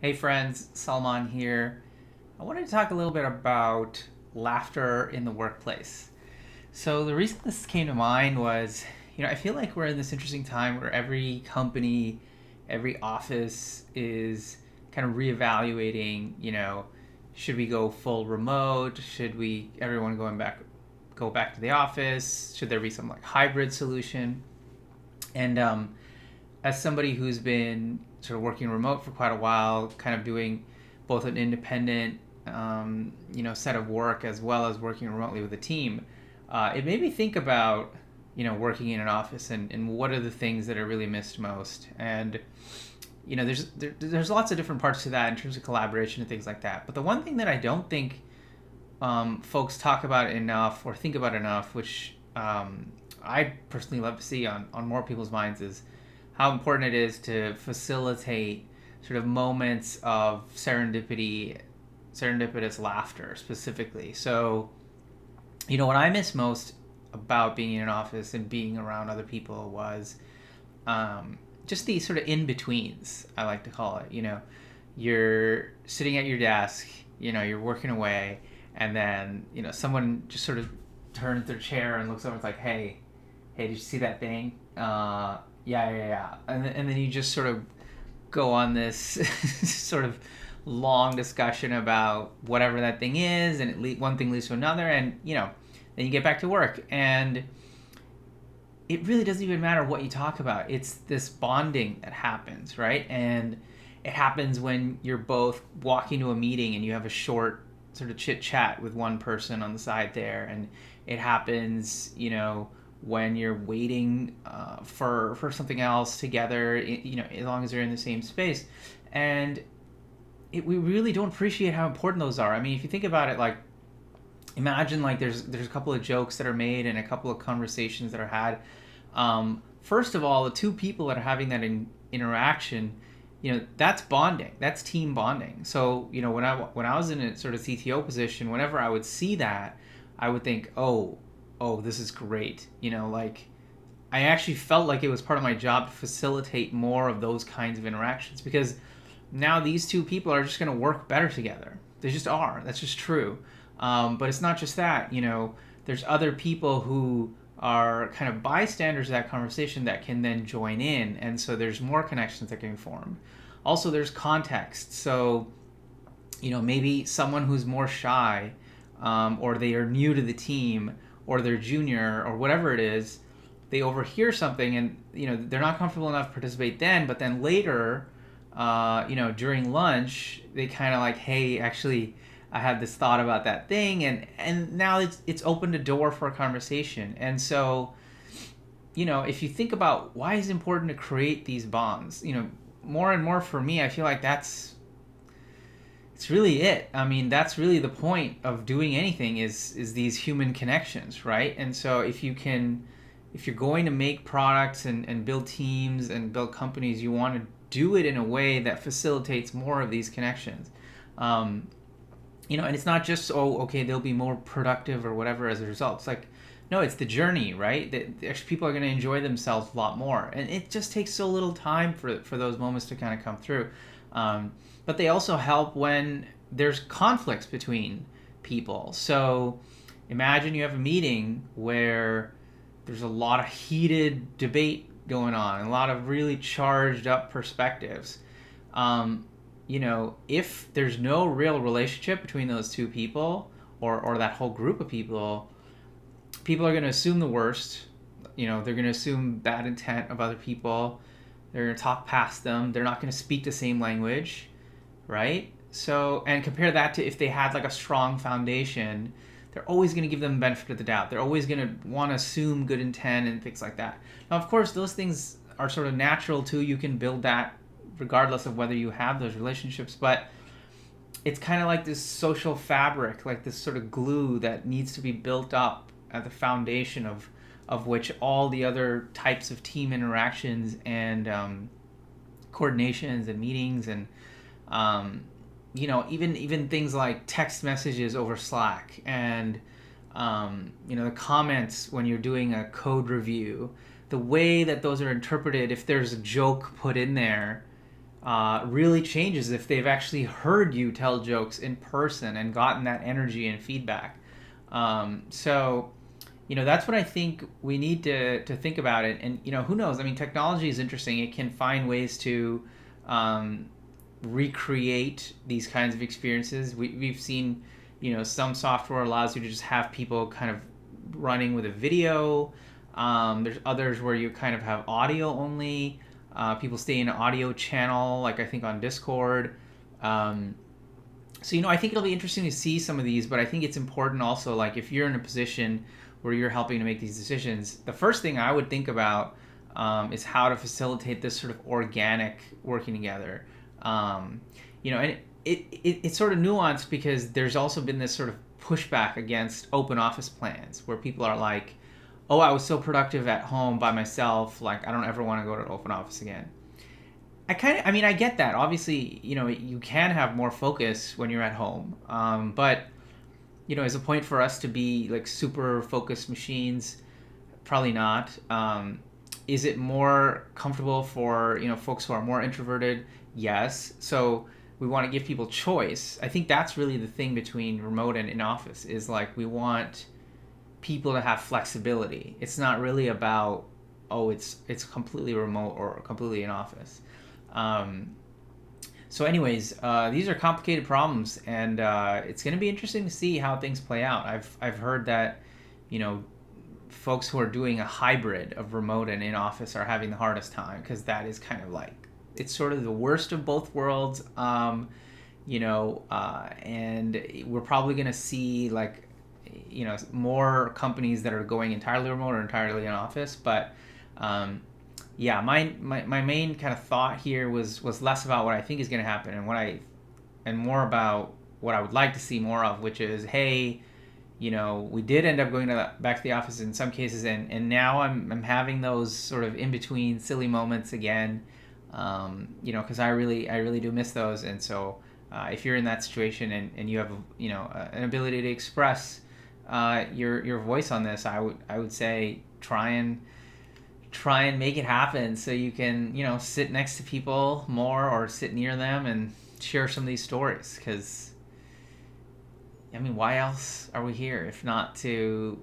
Hey friends, Salman here. I wanted to talk a little bit about laughter in the workplace. So the reason this came to mind was, I feel like we're in this interesting time where every company, every office is kind of reevaluating, should we go full remote? Should we everyone go back to the office? Should there be some like hybrid solution? And as somebody who's been sort of working remote for quite a while, kind of doing both an independent, set of work as well as working remotely with a team, it made me think about, working in an office and what are the things that are really missed most. And there's lots of different parts to that in terms of collaboration and things like that. But the one thing that I don't think folks talk about enough or think about enough, which I personally love to see on more people's minds, is how important it is to facilitate sort of moments of serendipitous laughter specifically. So, what I miss most about being in an office and being around other people was just these sort of in betweens, I like to call it. You're sitting at your desk, you're working away, and then, someone just sort of turns their chair and looks over and it's like, hey, did you see that thing? Yeah. And then you just sort of go on this sort of long discussion about whatever that thing is, and one thing leads to another, and, then you get back to work. And it really doesn't even matter what you talk about. It's this bonding that happens, right? And it happens when you're both walking to a meeting and you have a short sort of chit chat with one person on the side there. And it happens, when you're waiting for something else together, as long as you're in the same space. And we really don't appreciate how important those are. I mean, if you think about it, like, imagine like there's a couple of jokes that are made and a couple of conversations that are had. First of all, the two people that are having that interaction, that's bonding. That's team bonding. So, when I was in a sort of CTO position, whenever I would see that, I would think, oh, this is great. Like, I actually felt like it was part of my job to facilitate more of those kinds of interactions, because now these two people are just going to work better together. They just are. That's just true. But it's not just that. There's other people who are kind of bystanders of that conversation that can then join in, and so there's more connections that can be formed. Also, there's context. So, maybe someone who's more shy, or they are new to the team, or they're junior, or whatever it is, they overhear something and, they're not comfortable enough to participate then, but then later, during lunch, they kind of like, hey, actually, I had this thought about that thing, and now it's opened a door for a conversation. And so, if you think about why it's important to create these bonds, more and more for me, I feel like it's really it. I mean, that's really the point of doing anything is these human connections, right? And so if you're going to make products and build teams and build companies, you want to do it in a way that facilitates more of these connections. And it's not just, okay, they'll be more productive or whatever as a result. It's like, no, it's the journey, right? Actually, people are going to enjoy themselves a lot more. And it just takes so little time for those moments to kind of come through. But they also help when there's conflicts between people. So imagine you have a meeting where there's a lot of heated debate going on, and a lot of really charged up perspectives. If there's no real relationship between those two people or that whole group of people are going to assume the worst. They're going to assume bad intent of other people. They're going to talk past them. They're not going to speak the same language, right? So, and compare that to if they had like a strong foundation, they're always going to give them the benefit of the doubt. They're always going to want to assume good intent and things like that. Now, of course, those things are sort of natural too. You can build that regardless of whether you have those relationships, but it's kind of like this social fabric, like this sort of glue that needs to be built up at the foundation of which all the other types of team interactions and coordinations and meetings and even things like text messages over Slack and the comments when you're doing a code review, the way that those are interpreted, if there's a joke put in there, really changes if they've actually heard you tell jokes in person and gotten that energy and feedback. So, that's what I think we need to think about it. And, who knows? I mean, technology is interesting. It can find ways to um, recreate these kinds of experiences. We've seen, some software allows you to just have people kind of running with a video. There's others where you kind of have audio only. People stay in an audio channel, like I think on Discord. So, I think it'll be interesting to see some of these, but I think it's important also, like, if you're in a position where you're helping to make these decisions, the first thing I would think about is how to facilitate this sort of organic working together. And it's sort of nuanced because there's also been this sort of pushback against open office plans where people are like, oh, I was so productive at home by myself, like, I don't ever want to go to an open office again. I get that. Obviously, you can have more focus when you're at home. But, is a point for us to be like super focused machines? Probably not. Is it more comfortable for, folks who are more introverted? Yes. So we want to give people choice. I think that's really the thing between remote and in office is like we want people to have flexibility. It's not really about, oh, it's completely remote or completely in office. Um, so, anyways, these are complicated problems, and it's going to be interesting to see how things play out. I've heard that, you know, folks who are doing a hybrid of remote and in office are having the hardest time because that is kind of like it's sort of the worst of both worlds. And we're probably going to see like, more companies that are going entirely remote or entirely in office, but. Yeah, my main kind of thought here was less about what I think is going to happen and more about what I would like to see more of, which is, hey, we did end up going back to the office in some cases, and now I'm having those sort of in between silly moments again, because I really do miss those, and so if you're in that situation and you have an ability to express your voice on this, I would say try and make it happen so you can sit next to people more or sit near them and share some of these stories, because I mean, why else are we here if not to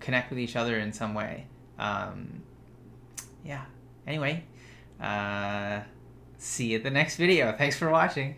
connect with each other in some way? Yeah, anyway, see you at the next video. Thanks for watching.